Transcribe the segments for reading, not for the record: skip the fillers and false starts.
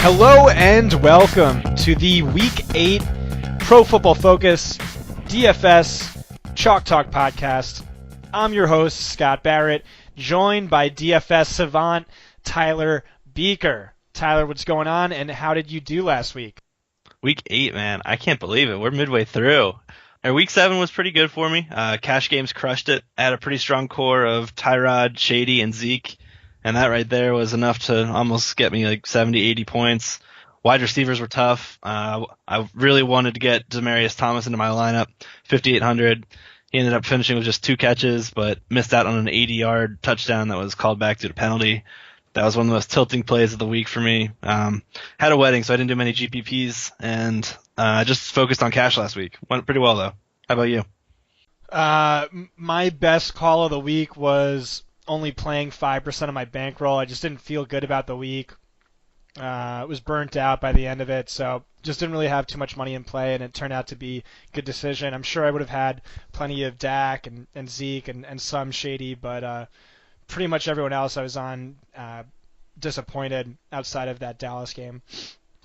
Hello and welcome to the Week 8 Pro Football Focus DFS Chalk Talk podcast. I'm your host, Scott Barrett, joined by DFS savant Tyler Buecher. Tyler, what's going on, and how did you do last week? Week 8, man. I can't believe it. We're midway through. Week 7 was pretty good for me. Cash games crushed it. I had a pretty strong core of Tyrod, Shady, and Zeke. And that right there was enough to almost get me like 70, 80 points. Wide receivers were tough. I really wanted to get Demaryius Thomas into my lineup, 5,800. He ended up finishing with just 2 catches, but missed out on an 80-yard touchdown that was called back due to penalty. That was one of the most tilting plays of the week for me. Had a wedding, so I didn't do many GPPs, and just focused on cash last week. Went pretty well, though. How about you? My best call of the week was only playing 5% of my bankroll. I just didn't feel good about the week. Was burnt out by the end of it, so just didn't really have too much money in play, and it turned out to be a good decision. I'm sure I would have had plenty of Dak and Zeke and some Shady, but pretty much everyone else I was on disappointed outside of that Dallas game.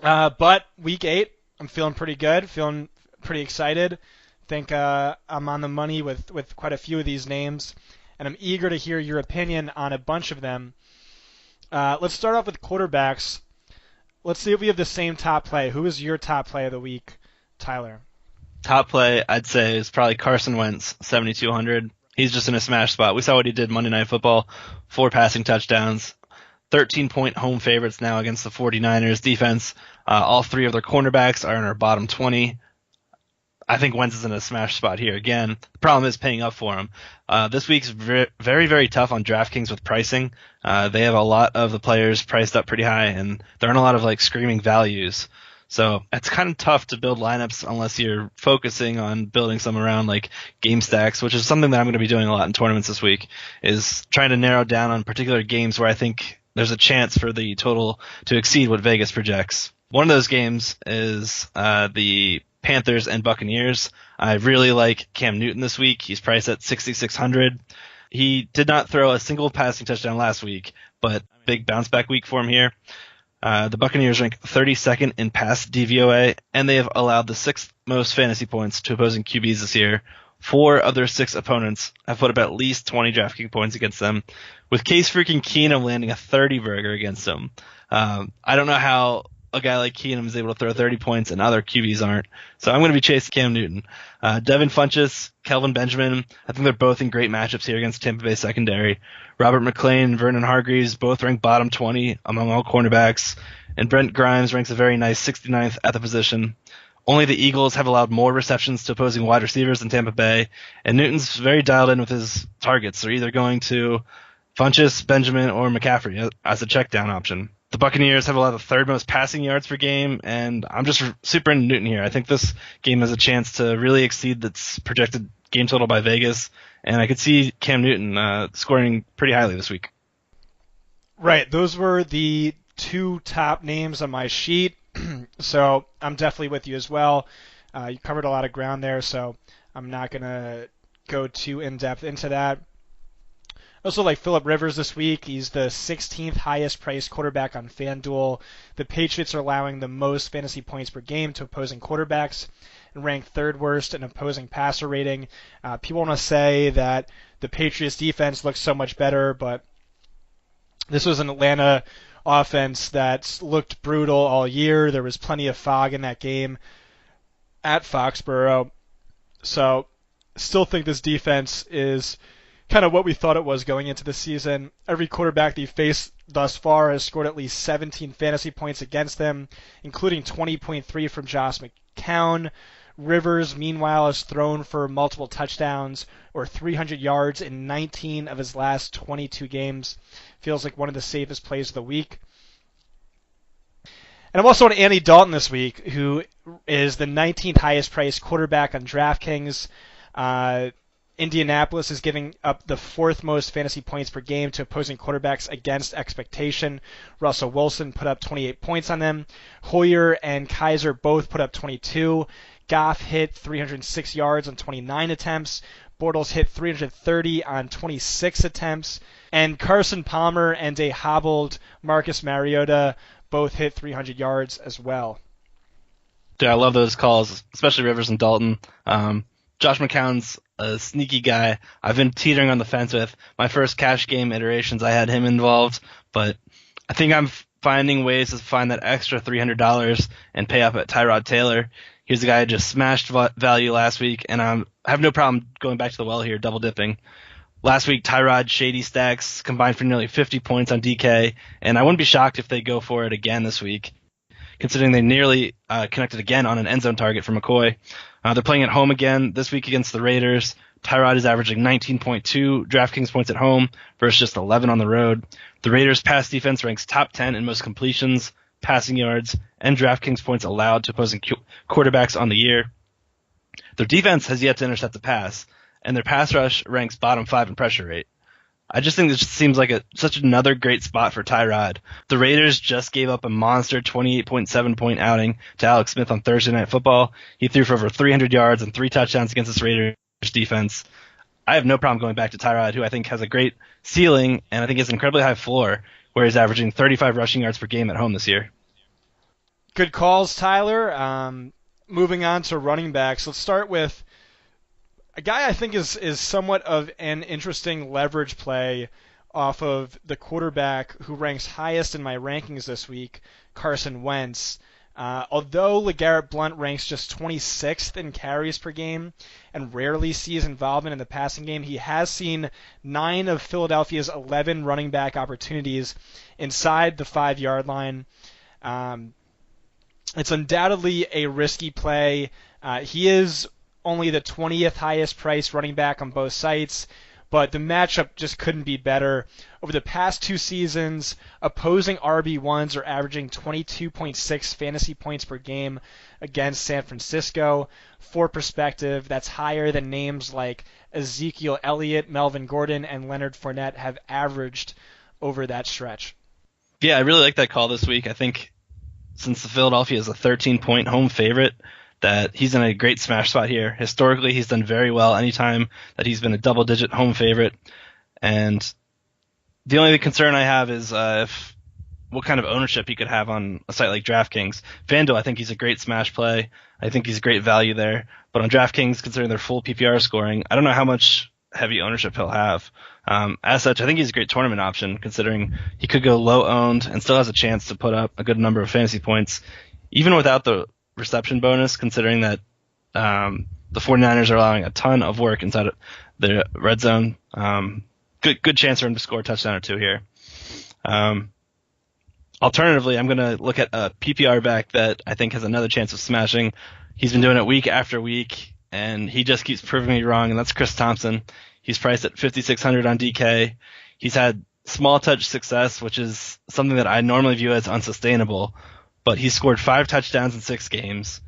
But Week 8, I'm feeling pretty good, feeling pretty excited. Think I'm on the money with quite a few of these names, and I'm eager to hear your opinion on a bunch of them. Let's start off with quarterbacks. Let's see if we have the same top play. Who is your top play of the week, Tyler? Top play, I'd say, is probably Carson Wentz, 7,200. He's just in a smash spot. We saw what he did Monday Night Football, 4 passing touchdowns, 13-point home favorites now against the 49ers defense. All 3 of their cornerbacks are in our bottom 20. I think Wentz is in a smash spot here again. The problem is paying up for him. This week's very, very tough on DraftKings with pricing. They have a lot of the players priced up pretty high, and there aren't a lot of like screaming values. So it's kind of tough to build lineups unless you're focusing on building some around like game stacks, which is something that I'm going to be doing a lot in tournaments this week, is trying to narrow down on particular games where I think there's a chance for the total to exceed what Vegas projects. One of those games is the Panthers and Buccaneers. I really like Cam Newton this week. He's priced at 6,600. He did not throw a single passing touchdown last week, but big bounce back week for him here. The Buccaneers rank 32nd in pass DVOA, and they have allowed the 6th most fantasy points to opposing QBs this year. 4 of their 6 opponents have put up at least 20 DraftKings points against them, with Case freaking Keenum landing a 30-burger against them. I don't know how a guy like Keenum is able to throw 30 points and other QBs aren't. So I'm going to be chasing Cam Newton. Devin Funchess, Kelvin Benjamin, I think they're both in great matchups here against Tampa Bay secondary. Robert McClain, Vernon Hargreaves, both ranked bottom 20 among all cornerbacks. And Brent Grimes ranks a very nice 69th at the position. Only the Eagles have allowed more receptions to opposing wide receivers than Tampa Bay. And Newton's very dialed in with his targets. They're either going to Funchess, Benjamin, or McCaffrey as a check down option. The Buccaneers have allowed the 3rd most passing yards per game, and I'm just super into Newton here. I think this game has a chance to really exceed its projected game total by Vegas, and I could see Cam Newton scoring pretty highly this week. Right, those were the 2 top names on my sheet, so I'm definitely with you as well. You covered a lot of ground there, so I'm not going to go too in-depth into that. Also like Phillip Rivers this week. He's the 16th highest priced quarterback on FanDuel. The Patriots are allowing the most fantasy points per game to opposing quarterbacks and ranked 3rd worst in opposing passer rating. People want to say that the Patriots defense looks so much better, but this was an Atlanta offense that looked brutal all year. There was plenty of fog in that game at Foxborough. So still think this defense is kind of what we thought it was going into the season. Every quarterback they faced thus far has scored at least 17 fantasy points against them, including 20.3 from Josh McCown. Rivers, meanwhile, has thrown for multiple touchdowns or 300 yards in 19 of his last 22 games. Feels like one of the safest plays of the week. And I'm also on Andy Dalton this week, who is the 19th highest priced quarterback on DraftKings. Indianapolis is giving up the 4th most fantasy points per game to opposing quarterbacks against expectation. Russell Wilson put up 28 points on them. Hoyer and Kaiser both put up 22. Goff hit 306 yards on 29 attempts. Bortles hit 330 on 26 attempts. And Carson Palmer and a hobbled Marcus Mariota both hit 300 yards as well. Dude, I love those calls, especially Rivers and Dalton. Josh McCown's a sneaky guy I've been teetering on the fence with. My first cash game iterations, I had him involved, but I think I'm finding ways to find that extra $300 and pay up at Tyrod Taylor. He's the guy who just smashed value last week, and I have no problem going back to the well here, double dipping. Last week, Tyrod, Shady Stacks combined for nearly 50 points on DK, and I wouldn't be shocked if they go for it again this week, considering they nearly connected again on an end zone target for McCoy. They're playing at home again this week against the Raiders. Tyrod is averaging 19.2 DraftKings points at home versus just 11 on the road. The Raiders' pass defense ranks top 10 in most completions, passing yards, and DraftKings points allowed to opposing quarterbacks on the year. Their defense has yet to intercept the pass, and their pass rush ranks bottom 5 in pressure rate. I just think this seems like such another great spot for Tyrod. The Raiders just gave up a monster 28.7 point outing to Alex Smith on Thursday Night Football. He threw for over 300 yards and 3 touchdowns against this Raiders defense. I have no problem going back to Tyrod, who I think has a great ceiling and I think has an incredibly high floor, where he's averaging 35 rushing yards per game at home this year. Good calls, Tyler. Moving on to running backs, let's start with a guy I think is somewhat of an interesting leverage play off of the quarterback who ranks highest in my rankings this week, Carson Wentz. Although LeGarrette Blount ranks just 26th in carries per game and rarely sees involvement in the passing game, he has seen 9 of Philadelphia's 11 running back opportunities inside the 5-yard line. It's undoubtedly a risky play. He is only the 20th highest priced running back on both sites, but the matchup just couldn't be better. Over the past 2 seasons, opposing RB1s are averaging 22.6 fantasy points per game against San Francisco. For perspective, that's higher than names like Ezekiel Elliott, Melvin Gordon, and Leonard Fournette have averaged over that stretch. Yeah, I really like that call this week. I think since the Philadelphia is a 13-point home favorite, that he's in a great smash spot here. Historically, he's done very well anytime that he's been a double-digit home favorite. And the only concern I have is what kind of ownership he could have on a site like DraftKings. FanDuel, I think he's a great smash play. I think he's a great value there. But on DraftKings, considering their full PPR scoring, I don't know how much heavy ownership he'll have. As such, I think he's a great tournament option, considering he could go low-owned and still has a chance to put up a good number of fantasy points, even without the reception bonus, considering that the 49ers are allowing a ton of work inside of the red zone. Good chance for him to score a touchdown or 2 here. Alternatively, I'm going to look at a PPR back that I think has another chance of smashing. He's been doing it week after week, and he just keeps proving me wrong, and that's Chris Thompson. He's priced at $5,600 on DK. He's had small touch success, which is something that I normally view as unsustainable, but he scored 5 touchdowns in 6 games,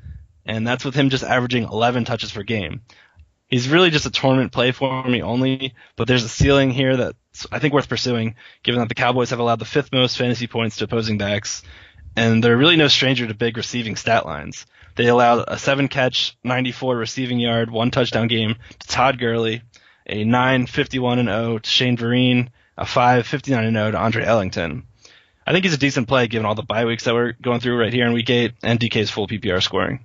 and that's with him just averaging 11 touches per game. He's really just a tournament play for me only, but there's a ceiling here that's I think worth pursuing, given that the Cowboys have allowed the 5th most fantasy points to opposing backs, and they're really no stranger to big receiving stat lines. They allowed a 7-catch, 94 receiving yard, 1 touchdown game to Todd Gurley, a 9-51-0 to Shane Vereen, a 5-59-0 to Andre Ellington. I think he's a decent play given all the bye weeks that we're going through right here in Week 8 and DK's full PPR scoring.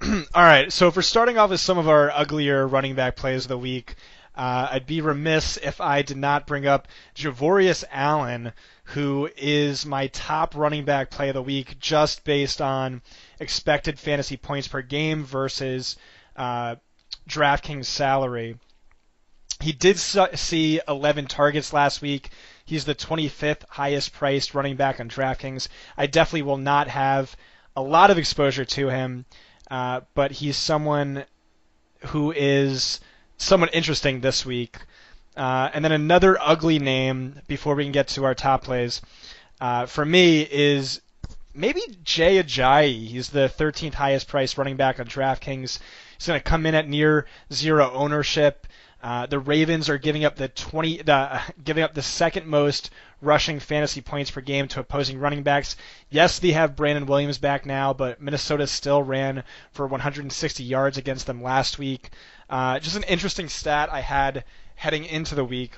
All right, so if we're starting off with some of our uglier running back plays of the week, I'd be remiss if I did not bring up Javorius Allen, who is my top running back play of the week just based on expected fantasy points per game versus DraftKings salary. He did see 11 targets last week. He's the 25th highest priced running back on DraftKings. I definitely will not have a lot of exposure to him, but he's someone who is somewhat interesting this week. And then another ugly name before we can get to our top plays for me is maybe Jay Ajayi. He's the 13th highest priced running back on DraftKings. He's going to come in at near zero ownership. The Ravens are giving up the second most rushing fantasy points per game to opposing running backs. Yes, they have Brandon Williams back now, but Minnesota still ran for 160 yards against them last week. Just an interesting stat I had heading into the week.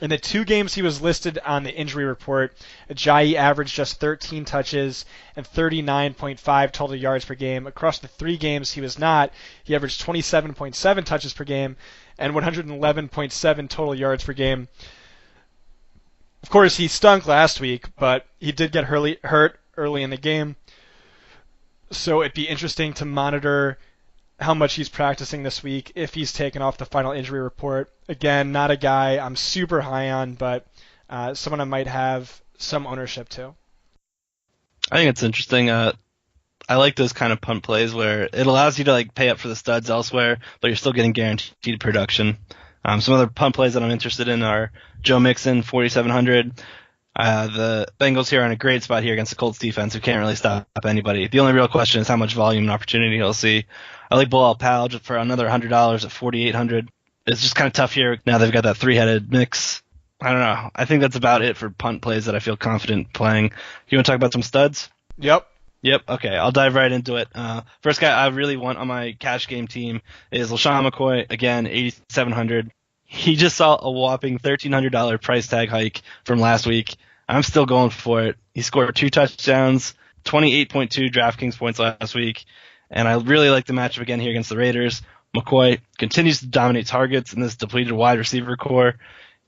In the 2 games he was listed on the injury report, Ajayi averaged just 13 touches and 39.5 total yards per game. Across the 3 games he was not, he averaged 27.7 touches per game and 111.7 total yards per game. Of course, he stunk last week, but he did get hurt early in the game, so it'd be interesting to monitor how much he's practicing this week if he's taken off the final injury report. Again, not a guy I'm super high on, but someone I might have some ownership to. I think it's interesting. I like those kind of punt plays where it allows you to like pay up for the studs elsewhere, but you're still getting guaranteed production. Some other punt plays that I'm interested in are Joe Mixon, 4,700. The Bengals here are in a great spot here against the Colts defense who can't really stop anybody. The only real question is how much volume and opportunity he'll see. I like Bilal Powell just for another $100 at 4,800. It's just kind of tough here. Now they've got that 3-headed mix. I don't know. I think that's about it for punt plays that I feel confident playing. You want to talk about some studs? Yep. Okay. I'll dive right into it. First guy I really want on my cash game team is LaShawn McCoy. Again, 8,700. He just saw a whopping $1,300 price tag hike from last week. I'm still going for it. He scored 2 touchdowns, 28.2 DraftKings points last week, and I really like the matchup again here against the Raiders. McCoy continues to dominate targets in this depleted wide receiver core.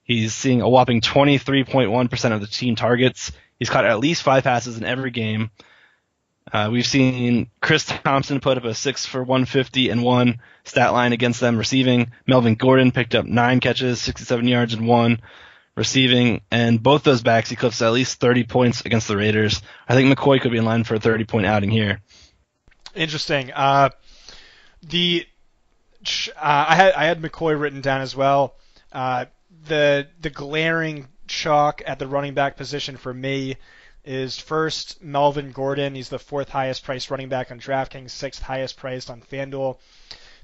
He's seeing a whopping 23.1% of the team targets. He's caught at least 5 passes in every game. We've seen Chris Thompson put up a 6 for 150 and 1 stat line against them receiving. Melvin Gordon picked up 9 catches, 67 yards and 1 receiving, and both those backs eclipsed at least 30 points against the Raiders. I think McCoy could be in line for a 30-point outing here. Interesting. I had McCoy written down as well. The glaring chalk at the running back position for me is first Melvin Gordon. He's the 4th highest priced running back on DraftKings, 6th highest priced on FanDuel.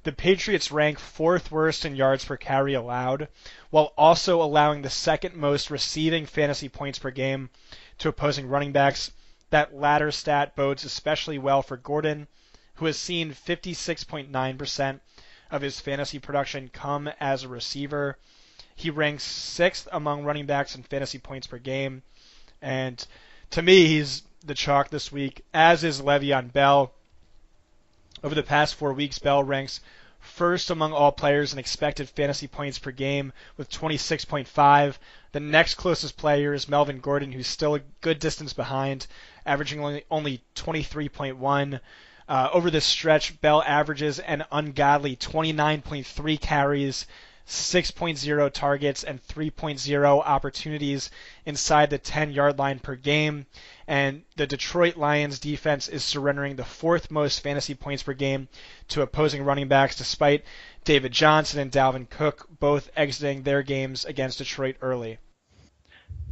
The Patriots rank 4th worst in yards per carry allowed, while also allowing the 2nd most receiving fantasy points per game to opposing running backs. That latter stat bodes especially well for Gordon, who has seen 56.9% of his fantasy production come as a receiver. He ranks 6th among running backs in fantasy points per game, and to me, he's the chalk this week, as is Le'Veon Bell. Over the past 4 weeks, Bell ranks 1st among all players in expected fantasy points per game with 26.5. The next closest player is Melvin Gordon, who's still a good distance behind, averaging only 23.1. Over this stretch, Bell averages an ungodly 29.3 carries, 6.0 targets, and 3.0 opportunities inside the 10-yard line per game. And the Detroit Lions defense is surrendering the 4th most fantasy points per game to opposing running backs, despite David Johnson and Dalvin Cook both exiting their games against Detroit early.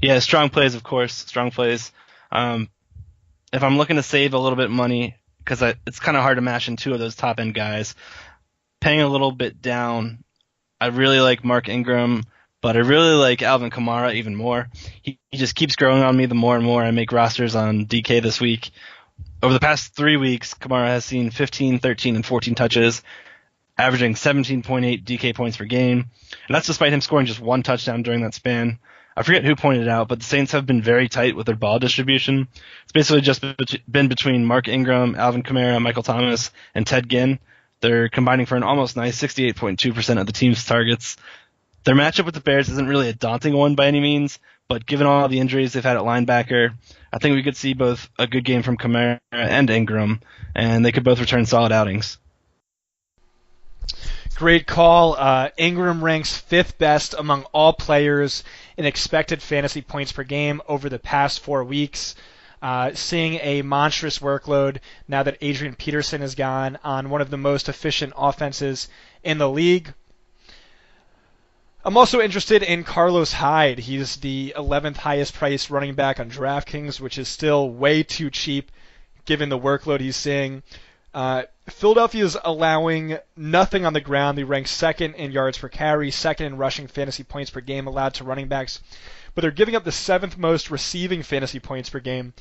Yeah, strong plays, of course. Strong plays. If I'm looking to save a little bit of money, because it's kind of hard to mash in 2 of those top-end guys, paying a little bit down, I really like Mark Ingram, but I really like Alvin Kamara even more. He just keeps growing on me the more and more I make rosters on DK this week. Over the past 3 weeks, Kamara has seen 15, 13, and 14 touches, averaging 17.8 DK points per game. And that's despite him scoring just 1 touchdown during that span. I forget who pointed it out, but the Saints have been very tight with their ball distribution. It's basically just been between Mark Ingram, Alvin Kamara, Michael Thomas, and Ted Ginn. They're combining for an almost nice 68.2% of the team's targets. Their matchup with the Bears isn't really a daunting one by any means, but given all the injuries they've had at linebacker, I think we could see both a good game from Kamara and Ingram, and they could both return solid outings. Great call. Ingram ranks 5th best among all players in expected fantasy points per game over the past 4 weeks. Seeing a monstrous workload now that Adrian Peterson is gone on one of the most efficient offenses in the league. I'm also interested in Carlos Hyde. He's the 11th highest priced running back on DraftKings, which is still way too cheap given the workload he's seeing. Philadelphia is allowing nothing on the ground. They rank 2nd in yards per carry, 2nd in rushing fantasy points per game allowed to running backs, but they're giving up the 7th most receiving fantasy points per game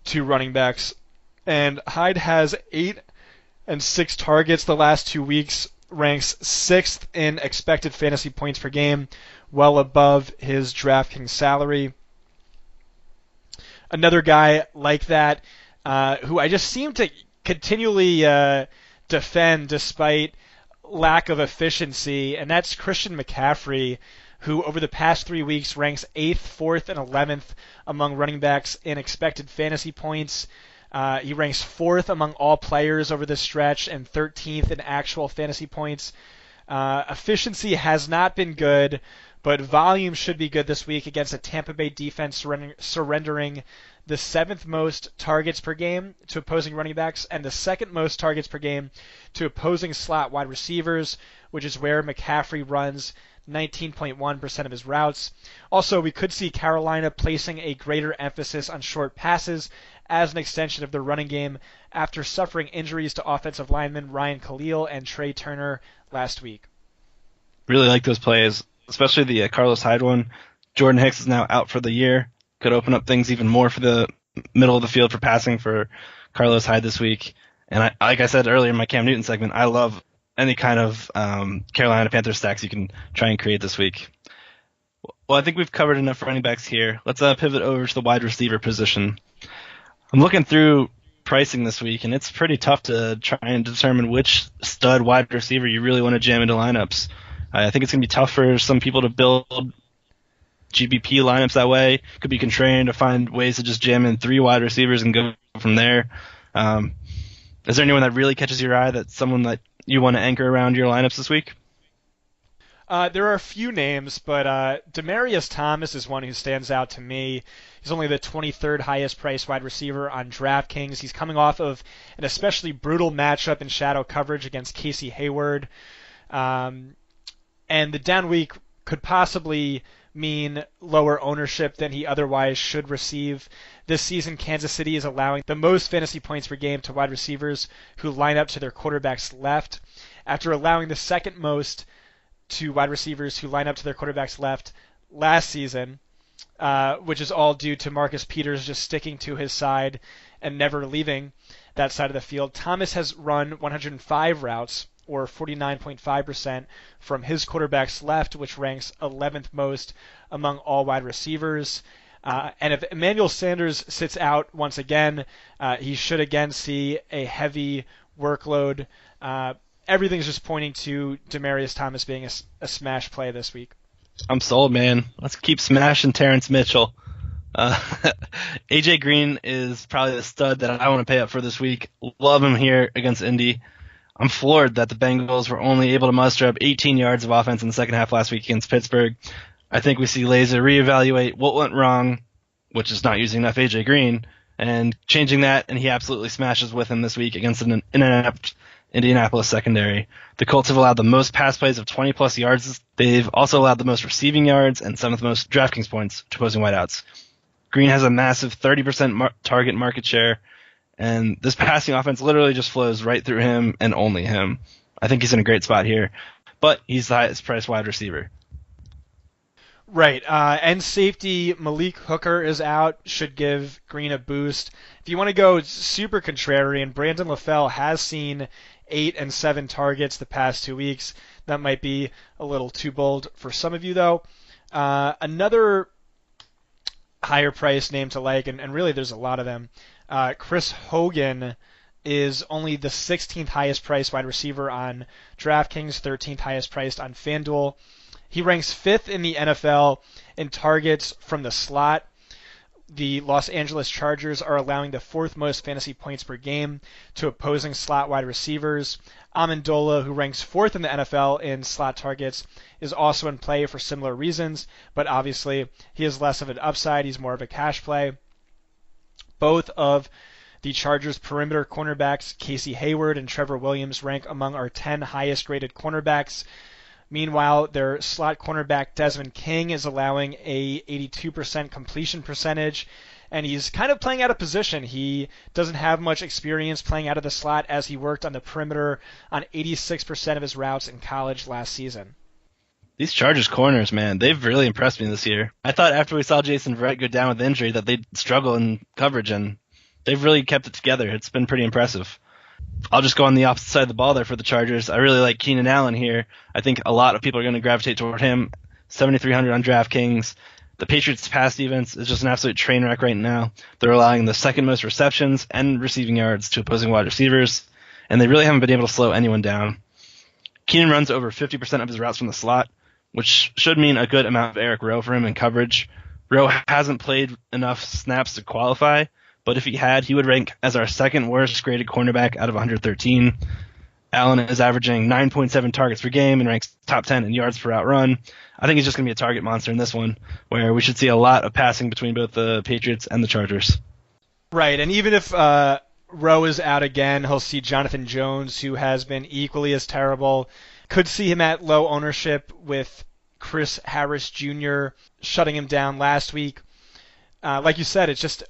to running backs. And Hyde has 8 and 6 targets the last 2 weeks ranks 6th in expected fantasy points per game, well above his DraftKings salary. Another guy like that, who I just seem to continually defend despite lack of efficiency, and that's Christian McCaffrey, who over the past 3 weeks ranks 8th, 4th, and 11th among running backs in expected fantasy points. He ranks 4th among all players over this stretch and 13th in actual fantasy points. Efficiency has not been good, but volume should be good this week against a Tampa Bay defense surrendering the 7th most targets per game to opposing running backs and the 2nd most targets per game to opposing slot wide receivers, which is where McCaffrey runs 19.1% of his routes. Also, we could see Carolina placing a greater emphasis on short passes as an extension of their running game after suffering injuries to offensive linemen Ryan Khalil and Trey Turner last week. Really like those plays, especially the Carlos Hyde one. Jordan Hicks is now out for the year. Could open up things even more for the middle of the field for passing for Carlos Hyde this week. And like I said earlier in my Cam Newton segment, I love any kind of Carolina Panthers stacks you can try and create this week. Well, I think we've covered enough running backs here. Let's pivot over to the wide receiver position. I'm looking through pricing this week, and it's pretty tough to try and determine which stud wide receiver you really want to jam into lineups. I think it's going to be tough for some people to build GBP lineups that way. Could be constrained to find ways to just jam in 3 wide receivers and go from there. Is there anyone that really catches your eye, that's someone that you want to anchor around your lineups this week? There are a few names, but Demaryius Thomas is one who stands out to me. He's only the 23rd highest priced wide receiver on DraftKings. He's coming off of an especially brutal matchup in shadow coverage against Casey Hayward. And the down week could possibly mean lower ownership than he otherwise should receive. This season, Kansas City is allowing the most fantasy points per game to wide receivers who line up to their quarterback's left, after allowing the 2nd most to wide receivers who line up to their quarterback's left last season, which is all due to Marcus Peters just sticking to his side and never leaving that side of the field. Thomas has run 105 routes, or 49.5% from his quarterback's left, which ranks 11th most among all wide receivers. And if Emmanuel Sanders sits out once again, he should again see a heavy workload. Everything's just pointing to Demaryius Thomas being a smash play this week. I'm sold, man. Let's keep smashing Terrence Mitchell. AJ Green is probably the stud that I want to pay up for this week. Love him here against Indy. I'm floored that the Bengals were only able to muster up 18 yards of offense in the second half last week against Pittsburgh. I think we see Laser reevaluate what went wrong, which is not using enough AJ Green, and changing that, and he absolutely smashes with him this week against an inept Indianapolis secondary. The Colts have allowed the most pass plays of 20-plus yards. They've also allowed the most receiving yards and 7th most DraftKings points to opposing wideouts. Green has a massive 30% target market share, and this passing offense literally just flows right through him and only him. I think he's in a great spot here, but he's the highest priced wide receiver. Right. End safety Malik Hooker is out, should give Green a boost. If you want to go super contrarian, Brandon LaFell has seen 8 and 7 targets the past 2 weeks. That might be a little too bold for some of you, though. Another higher price name to like, and really there's a lot of them. Chris Hogan is only the 16th highest priced wide receiver on DraftKings, 13th highest priced on FanDuel. He ranks 5th in the NFL in targets from the slot. The Los Angeles Chargers are allowing the 4th most fantasy points per game to opposing slot wide receivers. Amendola, who ranks 4th in the NFL in slot targets, is also in play for similar reasons, but obviously he has less of an upside. He's more of a cash play. Both of the Chargers' perimeter cornerbacks, Casey Hayward and Trevor Williams, rank among our 10 highest rated cornerbacks. Meanwhile, their slot cornerback Desmond King is allowing a 82% completion percentage, and he's kind of playing out of position. He doesn't have much experience playing out of the slot, as he worked on the perimeter on 86% of his routes in college last season. These Chargers corners, man, they've really impressed me this year. I thought after we saw Jason Verrett go down with injury that they'd struggle in coverage, and they've really kept it together. It's been pretty impressive. I'll just go on the opposite side of the ball there for the Chargers. I really like Keenan Allen here. I think a lot of people are going to gravitate toward him. 7,300 on DraftKings. The Patriots' pass defense is just an absolute train wreck right now. They're allowing the second most receptions and receiving yards to opposing wide receivers, and they really haven't been able to slow anyone down. Keenan runs over 50% of his routes from the slot, which should mean a good amount of Eric Rowe for him in coverage. Rowe hasn't played enough snaps to qualify, but if he had, he would rank as our second worst graded cornerback out of 113. Allen is averaging 9.7 targets per game and ranks top 10 in yards per route run. I think he's just going to be a target monster in this one, where we should see a lot of passing between both the Patriots and the Chargers. Right, and even if Rowe is out again, he'll see Jonathan Jones, who has been equally as terrible. Could see him at low ownership with Chris Harris Jr. shutting him down last week. Like you said, it's just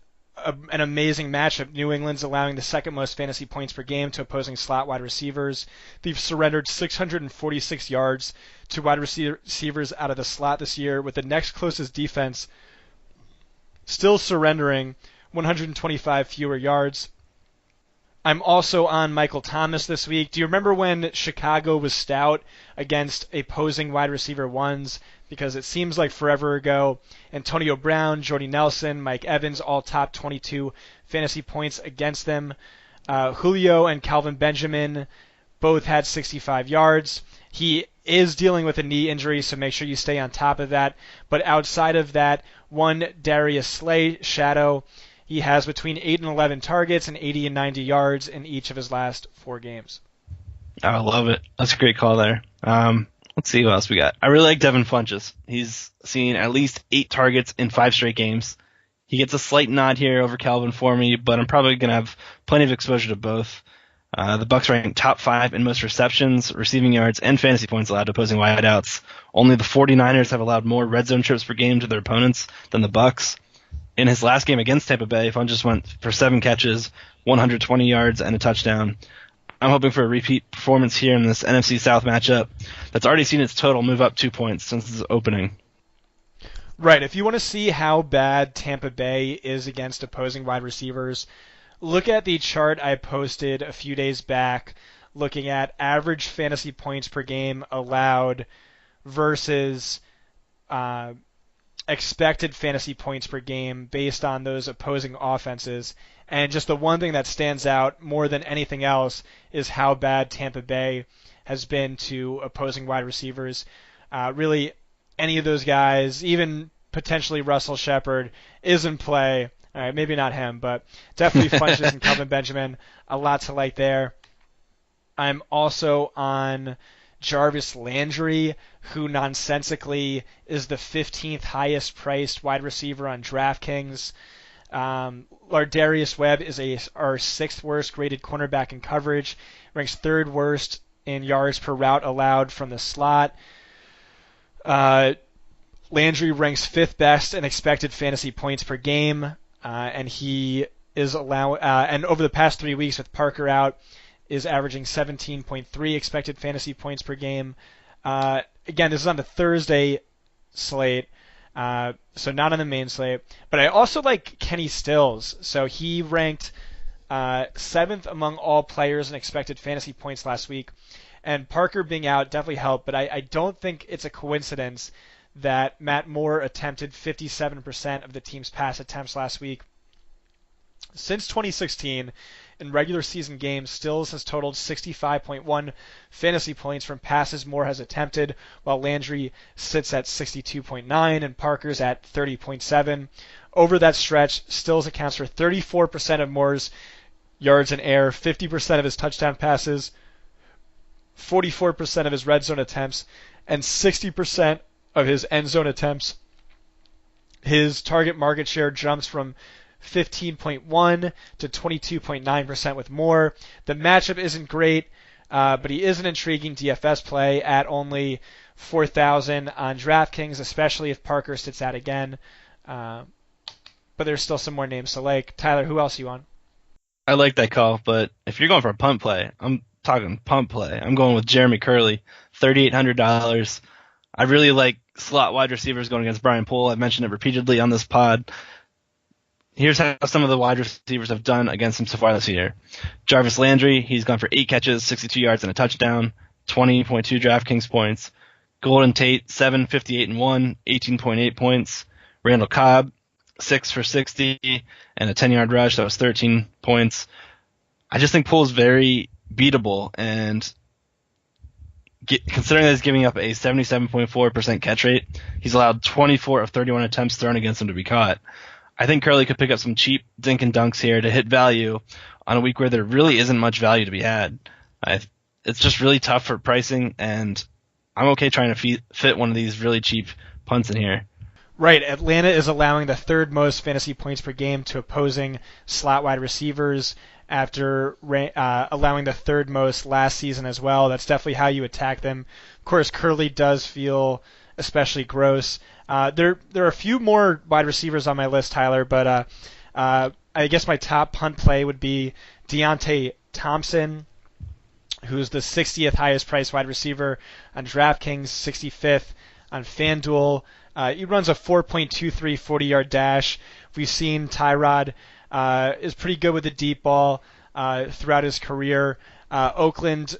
an amazing matchup. New England's allowing the second most fantasy points per game to opposing slot wide receivers. They've surrendered 646 yards to wide receivers out of the slot this year, with the next closest defense still surrendering 125 fewer yards. I'm also on Michael Thomas this week. Do you remember when Chicago was stout against opposing wide receiver ones? Because it seems like forever ago. Antonio Brown, Jordy Nelson, Mike Evans, all top 22 fantasy points against them. Julio and Calvin Benjamin both had 65 yards. He is dealing with a knee injury, so make sure you stay on top of that. But outside of that, one Darius Slay shadow. He has between 8 and 11 targets and 80 and 90 yards in each of his last 4 games. I love it. That's a great call there. Let's see what else we got. I really like Devin Funchess. He's seen at least 8 targets in 5 straight games. He gets a slight nod here over Calvin for me, but I'm probably going to have plenty of exposure to both. The Bucs rank top 5 in most receptions, receiving yards, and fantasy points allowed to opposing wideouts. Only the 49ers have allowed more red zone trips per game to their opponents than the Bucs. In his last game against Tampa Bay, Funchess went for 7 catches, 120 yards, and a touchdown. I'm hoping for a repeat performance here in this NFC South matchup that's already seen its total move up 2 points since its opening. Right. If you want to see how bad Tampa Bay is against opposing wide receivers, look at the chart I posted a few days back looking at average fantasy points per game allowed versus expected fantasy points per game based on those opposing offenses. And just the one thing that stands out more than anything else is how bad Tampa Bay has been to opposing wide receivers. Really, any of those guys, even potentially Russell Shepard, is in play. All right, maybe not him, but definitely Funchess and Calvin Benjamin. A lot to like there. I'm also on Jarvis Landry, who nonsensically is the 15th highest priced wide receiver on DraftKings. Lardarius Webb is our 6th worst graded cornerback in coverage, ranks 3rd worst in yards per route allowed from the slot. Landry ranks 5th best in expected fantasy points per game, and he is and over the past 3 weeks with Parker out, is averaging 17.3 expected fantasy points per game. Again, this is on the Thursday slate, so not on the main slate. But I also like Kenny Stills. So he ranked 7th among all players in expected fantasy points last week. And Parker being out definitely helped, but I don't think it's a coincidence that Matt Moore attempted 57% of the team's pass attempts last week. Since 2016, in regular season games, Stills has totaled 65.1 fantasy points from passes Moore has attempted, while Landry sits at 62.9 and Parker's at 30.7. Over that stretch, Stills accounts for 34% of Moore's yards in air, 50% of his touchdown passes, 44% of his red zone attempts, and 60% of his end zone attempts. His target market share jumps from 15.1 to 22.9% with Moore. The matchup isn't great, but he is an intriguing DFS play at only 4,000 on DraftKings, especially if Parker sits out again. But there's still some more names to like. Tyler, who else are you on? I like that call, but if you're going for a punt play, I'm talking punt play. I'm going with Jeremy Curley, $3,800. I really like slot wide receivers going against Brian Poole. I've mentioned it repeatedly on this pod. Here's how some of the wide receivers have done against him so far this year. Jarvis Landry, he's gone for 8 catches, 62 yards, and a touchdown, 20.2 DraftKings points. Golden Tate, 7, 58 and 1, 18.8 points. Randall Cobb, 6 for 60 and a 10-yard rush. That was 13 points. I just think Poole's very beatable, and considering that he's giving up a 77.4% catch rate, he's allowed 24 of 31 attempts thrown against him to be caught. I think Curley could pick up some cheap dink and dunks here to hit value on a week where there really isn't much value to be had. It's just really tough for pricing, and I'm okay trying to fit one of these really cheap punts in here. Right, Atlanta is allowing the third most fantasy points per game to opposing slot wide receivers after allowing the third most last season as well. That's definitely how you attack them. Of course, Curley does feel especially gross. There are a few more wide receivers on my list, Tyler, but I guess my top punt play would be Deonte Thompson, who's the 60th highest priced wide receiver on DraftKings, 65th on FanDuel. He runs a 4.23 40-yard dash. We've seen Tyrod is pretty good with the deep ball throughout his career. Oakland's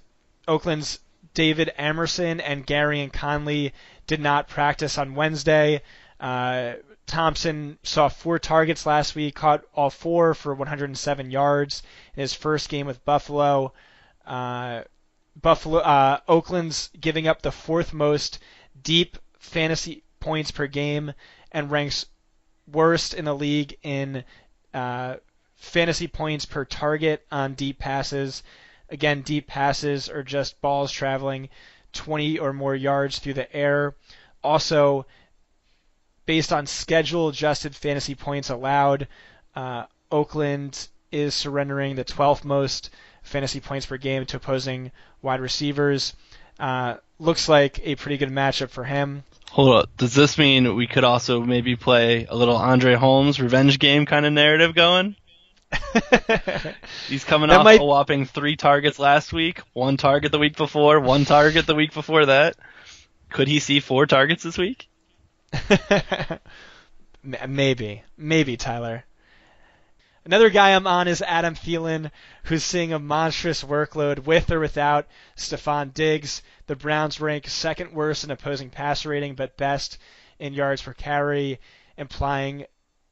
David Emerson and Gary and Conley did not practice on Wednesday. Thompson saw 4 targets last week, caught all 4 for 107 yards in his first game with Buffalo. Oakland's giving up the 4th most deep fantasy points per game and ranks worst in the league in fantasy points per target on deep passes. Again, deep passes are just balls traveling 20 or more yards through the air. Also, based on schedule-adjusted fantasy points allowed, Oakland is surrendering the 12th most fantasy points per game to opposing wide receivers. Looks like a pretty good matchup for him. Hold up. Does this mean we could also maybe play a little Andre Holmes revenge game kind of narrative going? He's coming off a whopping 3 targets last week, 1 target the week before, 1 target the week before that. Could he see 4 targets this week? Maybe, Tyler. Another guy I'm on is Adam Thielen, who's seeing a monstrous workload with or without Stephon Diggs. The Browns rank 2nd worst in opposing passer rating, but best in yards per carry, implying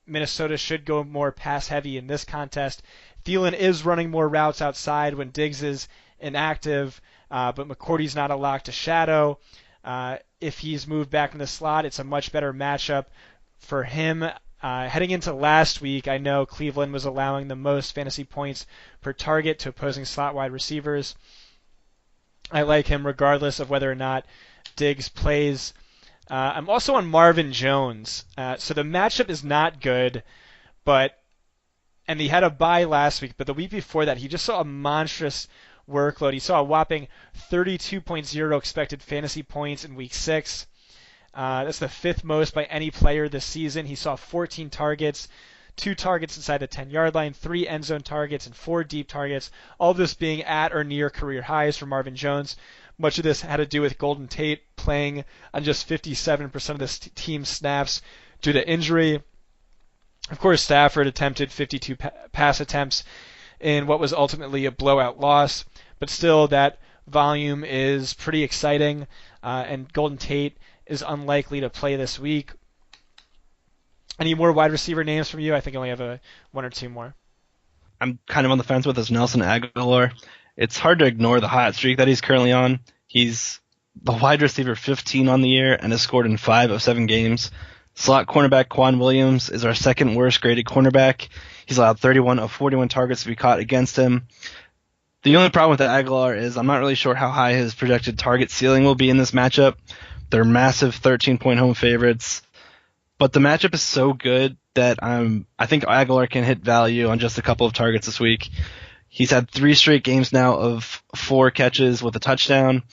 Minnesota should go more pass-heavy in this contest. Thielen is running more routes outside when Diggs is inactive, but McCourty's not a lock to shadow. If he's moved back in the slot, it's a much better matchup for him. Heading into last week, I know Cleveland was allowing the most fantasy points per target to opposing slot wide receivers. I like him regardless of whether or not Diggs plays. I'm also on Marvin Jones. So the matchup is not good, and he had a bye last week, but the week before that, he just saw a monstrous workload. He saw a whopping 32.0 expected fantasy points in week 6. That's the 5th most by any player this season. He saw 14 targets, 2 targets inside the 10-yard line, 3 end zone targets, and 4 deep targets, all of this being at or near career highs for Marvin Jones. Much of this had to do with Golden Tate playing on just 57% of this team's snaps due to injury. Of course, Stafford attempted 52 pass attempts in what was ultimately a blowout loss, but still that volume is pretty exciting, and Golden Tate is unlikely to play this week. Any more wide receiver names from you? I think I only have 1 or 2 more. I'm kind of on the fence with this Nelson Aguilar. It's hard to ignore the hot streak that he's currently on. He's the wide receiver 15 on the year and has scored in 5 of 7 games. Slot cornerback Quan Williams is our 2nd worst graded cornerback. He's allowed 31 of 41 targets to be caught against him. The only problem with Aguilar is I'm not really sure how high his projected target ceiling will be in this matchup. They're massive 13-point home favorites. But the matchup is so good that I think Aguilar can hit value on just a couple of targets this week. He's had 3 straight games now of 4 catches with a touchdown.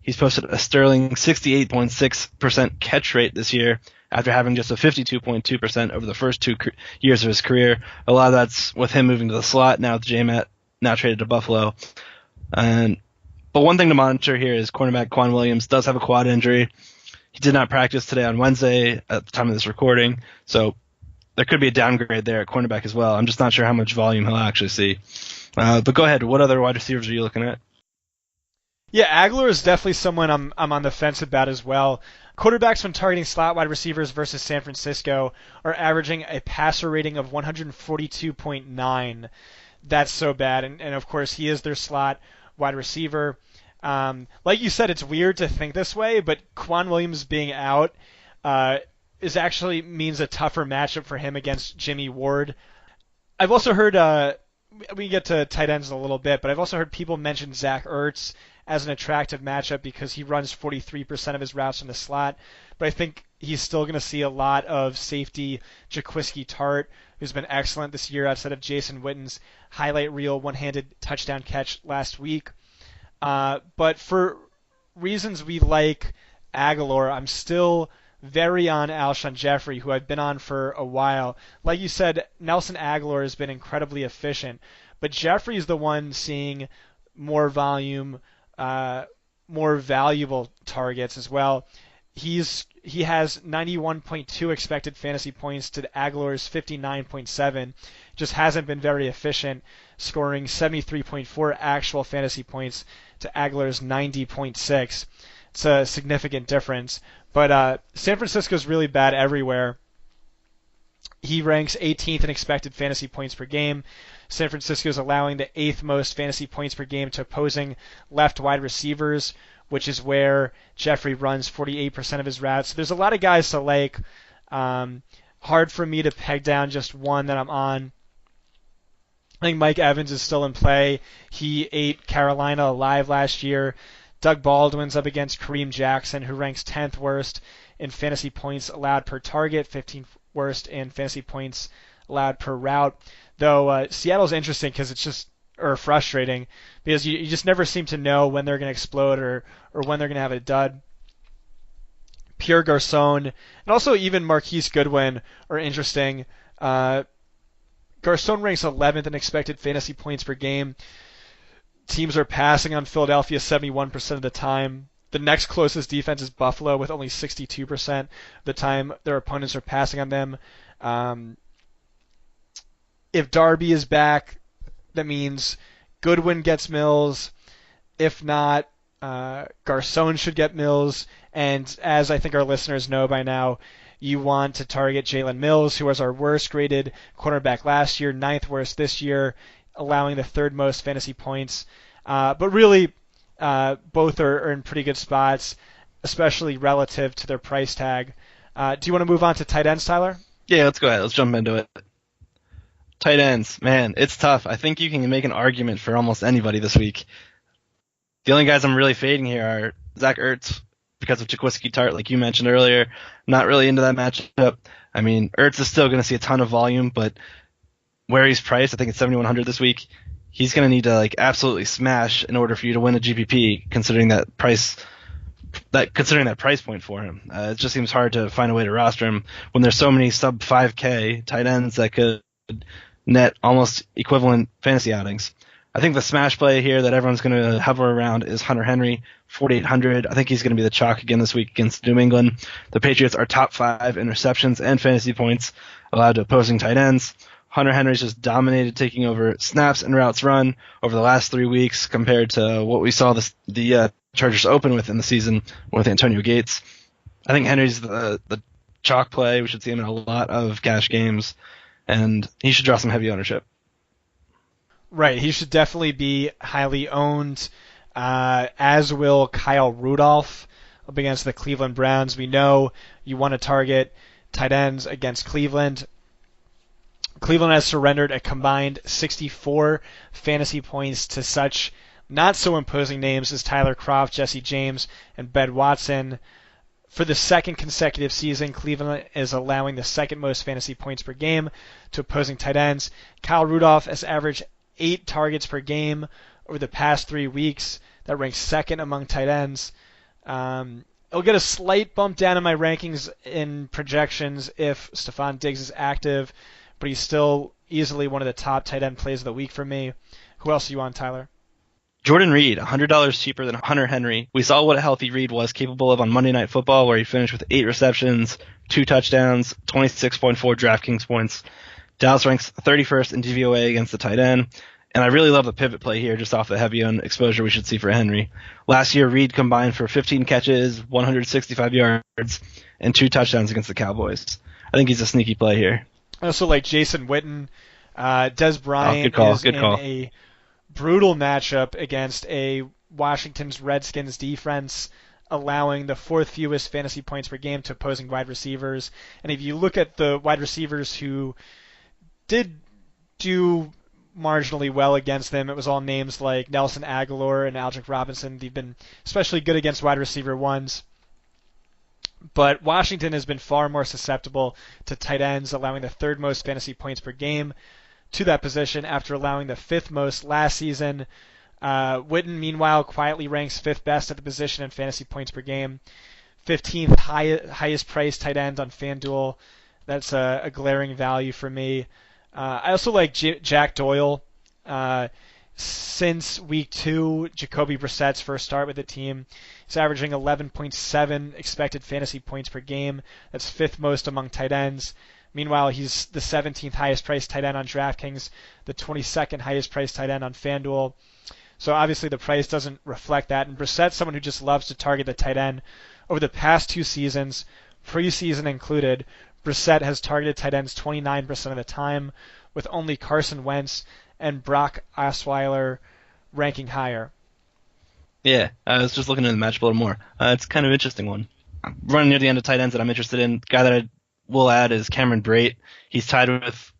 He's posted a sterling 68.6% catch rate this year after having just a 52.2% over the first 2 years of his career. A lot of that's with him moving to the slot now with J-Matt now traded to Buffalo. But one thing to monitor here is cornerback Quan Williams does have a quad injury. He did not practice today on Wednesday at the time of this recording, so there could be a downgrade there at cornerback as well. I'm just not sure how much volume he'll actually see. But go ahead. What other wide receivers are you looking at? Yeah, Aguilar is definitely someone I'm on the fence about as well. Quarterbacks when targeting slot wide receivers versus San Francisco are averaging a passer rating of 142.9. That's so bad. And of course, he is their slot wide receiver. Like you said, it's weird to think this way, but Quan Williams being out is actually means a tougher matchup for him against Jimmy Ward. I've also heard we can get to tight ends in a little bit, but I've also heard people mention Zach Ertz as an attractive matchup because he runs 43% of his routes in the slot. But I think he's still going to see a lot of safety Jaquiski Tart, who's been excellent this year outside of Jason Witten's highlight reel one-handed touchdown catch last week. But for reasons we like Aguilar, I'm still very on Alshon Jeffrey, who I've been on for a while. Like you said, Nelson Aguilar has been incredibly efficient, but Jeffrey is the one seeing more volume, more valuable targets as well. He has 91.2 expected fantasy points to Aguilar's 59.7. Just hasn't been very efficient, scoring 73.4 actual fantasy points to Aguilar's 90.6. It's a significant difference. But San Francisco's really bad everywhere. He ranks 18th in expected fantasy points per game. San Francisco's allowing the 8th most fantasy points per game to opposing left wide receivers, which is where Jeffrey runs 48% of his routes. So there's a lot of guys to like. Hard for me to peg down just one that I'm on. I think Mike Evans is still in play. He ate Carolina alive last year. Doug Baldwin's up against Kareem Jackson, who ranks 10th worst in fantasy points allowed per target, 15th worst in fantasy points allowed per route. Though Seattle's interesting because it's just frustrating because you just never seem to know when they're going to explode or when they're going to have a dud. Pierre Garcon and also even Marquise Goodwin are interesting. Garcon ranks 11th in expected fantasy points per game. Teams are passing on Philadelphia 71% of the time. The next closest defense is Buffalo with only 62% of the time their opponents are passing on them. If Darby is back, that means Goodwin gets Mills. If not, Garcon should get Mills. And as I think our listeners know by now, you want to target Jalen Mills, who was our worst graded cornerback last year, 9th worst this year, allowing the 3rd most fantasy points. But really, both are in pretty good spots, especially relative to their price tag. Do you want to move on to tight ends, Tyler? Yeah, let's go ahead. Let's jump into it. Tight ends, man, it's tough. I think you can make an argument for almost anybody this week. The only guys I'm really fading here are Zach Ertz because of Jaquiski Tart, like you mentioned earlier. Not really into that matchup. I mean, Ertz is still going to see a ton of volume, but where he's priced, I think it's 7,100 this week. He's going to need to absolutely smash in order for you to win a GPP, considering that price point for him. It just seems hard to find a way to roster him when there's so many sub 5K tight ends that could net almost equivalent fantasy outings. I think the smash play here that everyone's going to hover around is Hunter Henry, 4,800. I think he's going to be the chalk again this week against New England. The Patriots are top 5 in receptions and fantasy points allowed to opposing tight ends. Hunter Henry's just dominated taking over snaps and routes run over the last 3 weeks compared to what we saw the Chargers open with in the season with Antonio Gates. I think Henry's the chalk play. We should see him in a lot of cash games, and he should draw some heavy ownership. Right, he should definitely be highly owned, as will Kyle Rudolph up against the Cleveland Browns. We know you want to target tight ends against Cleveland. Cleveland has surrendered a combined 64 fantasy points to such not-so-imposing names as Tyler Kroft, Jesse James, and Ben Watson. For the 2nd consecutive season, Cleveland is allowing the 2nd most fantasy points per game to opposing tight ends. Kyle Rudolph has averaged 8 targets per game over the past 3 weeks. That ranks 2nd among tight ends. It'll get a slight bump down in my rankings in projections if Stephon Diggs is active, but he's still easily one of the top tight end plays of the week for me. Who else are you on, Tyler? Jordan Reed, $100 cheaper than Hunter Henry. We saw what a healthy Reed was capable of on Monday Night Football, where he finished with 8 receptions, 2 touchdowns, 26.4 DraftKings points. Dallas ranks 31st in DVOA against the tight end, and I really love the pivot play here just off the heavy on exposure we should see for Henry. Last year, Reed combined for 15 catches, 165 yards, and 2 touchdowns against the Cowboys. I think he's a sneaky play here. I also like Jason Witten. Des Bryant Good in call. a brutal matchup against a Washington's Redskins defense, allowing the 4th fewest fantasy points per game to opposing wide receivers. And if you look at the wide receivers who did do marginally well against them, it was all names like Nelson Aguilar and Aldrick Robinson. They've been especially good against wide receiver ones. But Washington has been far more susceptible to tight ends, allowing the 3rd most fantasy points per game to that position after allowing the 5th most last season. Witten, meanwhile, quietly ranks 5th best at the position in fantasy points per game. 15th highest priced tight end on FanDuel. That's a glaring value for me. I also like Jack Doyle. Since week 2, Jacoby Brissett's first start with the team, he's averaging 11.7 expected fantasy points per game. That's 5th most among tight ends. Meanwhile, he's the 17th highest priced tight end on DraftKings, the 22nd highest priced tight end on FanDuel. So obviously the price doesn't reflect that. And Brissett's someone who just loves to target the tight end. Over the past 2 seasons, preseason included, Brissett has targeted tight ends 29% of the time, with only Carson Wentz and Brock Osweiler ranking higher. Yeah, I was just looking at the matchup a little more. It's kind of an interesting one. I'm running near the end of tight ends that I'm interested in. The guy that I will add is Cameron Brate. He's tied with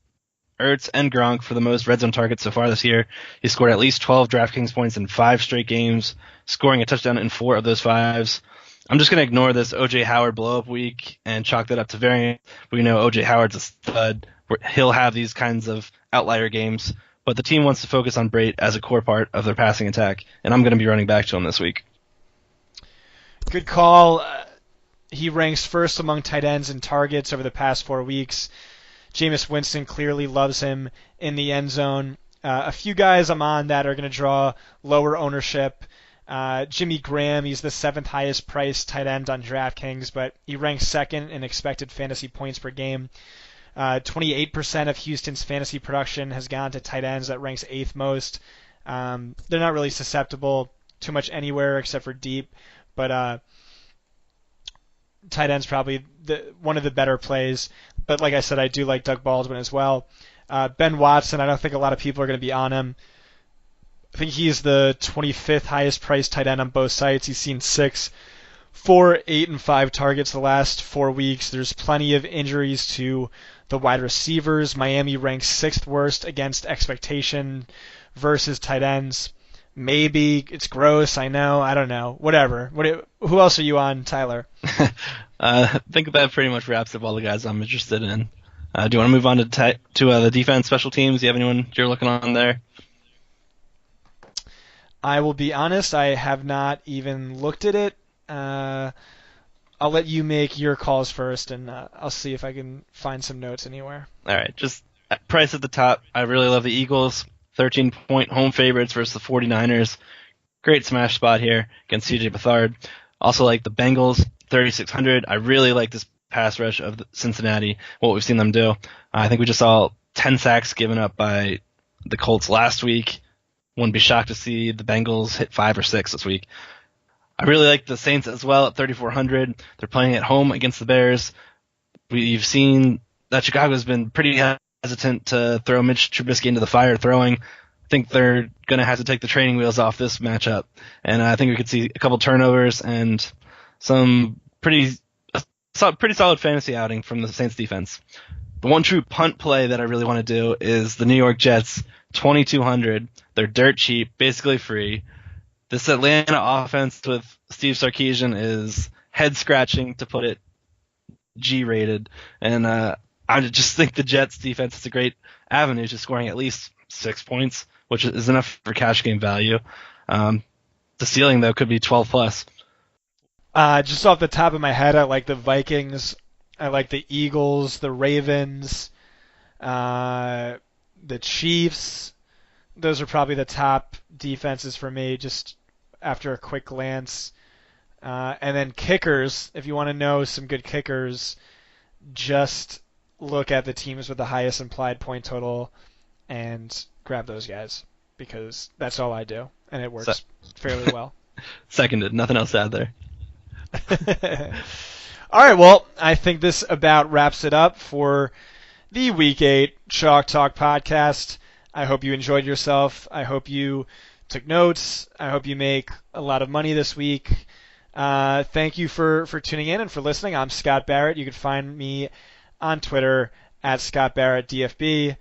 Ertz and Gronk for the most red zone targets so far this year. He scored at least 12 DraftKings points in 5 straight games, scoring a touchdown in 4 of those 5s. I'm just going to ignore this O.J. Howard blow-up week and chalk that up to variant. We know O.J. Howard's a stud. He'll have these kinds of outlier games, but the team wants to focus on Brate as a core part of their passing attack, and I'm going to be running back to him this week. Good call. He ranks 1st among tight ends in targets over the past 4 weeks. Jameis Winston clearly loves him in the end zone. A few guys I'm on that are going to draw lower ownership. Jimmy Graham, he's the 7th highest priced tight end on DraftKings, but he ranks 2nd in expected fantasy points per game. 28% of Houston's fantasy production has gone to tight ends. That ranks 8th most. They're not really susceptible too much anywhere except for deep, but tight end's probably one of the better plays. But like I said, I do like Doug Baldwin as well. Ben Watson, I don't think a lot of people are going to be on him. I think he's the 25th highest priced tight end on both sites. He's seen 6, 4, 8, and 5 targets the last 4 weeks. There's plenty of injuries to the wide receivers. Miami ranks 6th worst against expectation versus tight ends. Maybe it's gross. I know. I don't know. Whatever. Who else are you on, Tyler? I think that pretty much wraps up all the guys I'm interested in. Do you want to move on to the defense, special teams? Do you have anyone you're looking on there? I will be honest, I have not even looked at it. I'll let you make your calls first, and I'll see if I can find some notes anywhere. All right, just price at the top. I really love the Eagles, 13-point home favorites versus the 49ers. Great smash spot here against C.J. Beathard. Also like the Bengals, 3,600. I really like this pass rush of Cincinnati, what we've seen them do. I think we just saw 10 sacks given up by the Colts last week. Wouldn't be shocked to see the Bengals hit 5 or 6 this week. I really like the Saints as well at 3,400. They're playing at home against the Bears. We've seen that Chicago's been pretty hesitant to throw Mitch Trubisky into the fire throwing. I think they're going to have to take the training wheels off this matchup. And I think we could see a couple turnovers and some pretty solid fantasy outing from the Saints defense. The one true punt play that I really want to do is the New York Jets, 2,200. They're dirt cheap, basically free. This Atlanta offense with Steve Sarkisian is head-scratching, to put it G-rated. And I just think the Jets defense is a great avenue to scoring at least 6 points, which is enough for cash game value. The ceiling, though, could be 12+. Just off the top of my head, I like the Vikings. I like the Eagles, the Ravens, the Chiefs, those are probably the top defenses for me, just after a quick glance. And then kickers, if you want to know some good kickers, just look at the teams with the highest implied point total and grab those guys, because that's all I do, and it works fairly well. Seconded. Nothing else to add there. All right, well, I think this about wraps it up for the Week 8 Chalk Talk podcast. I hope you enjoyed yourself. I hope you took notes. I hope you make a lot of money this week. Thank you for tuning in and for listening. I'm Scott Barrett. You can find me on Twitter at ScottBarrettDFB.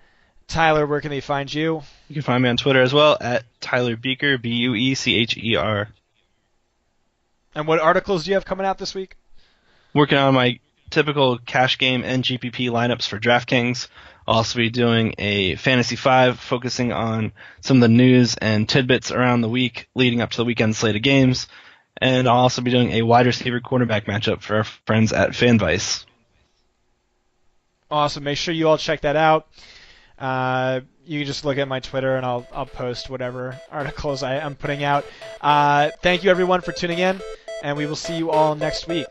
Tyler, where can they find you? You can find me on Twitter as well at Tyler Buecher, Buecher. And what articles do you have coming out this week? Working on my typical cash game and GPP lineups for DraftKings. I'll also be doing a Fantasy 5 focusing on some of the news and tidbits around the week leading up to the weekend slate of games. And I'll also be doing a wide receiver quarterback matchup for our friends at FanVice. Awesome. Make sure you all check that out. You can just look at my Twitter and I'll post whatever articles I'm putting out. Thank you everyone for tuning in, and we will see you all next week.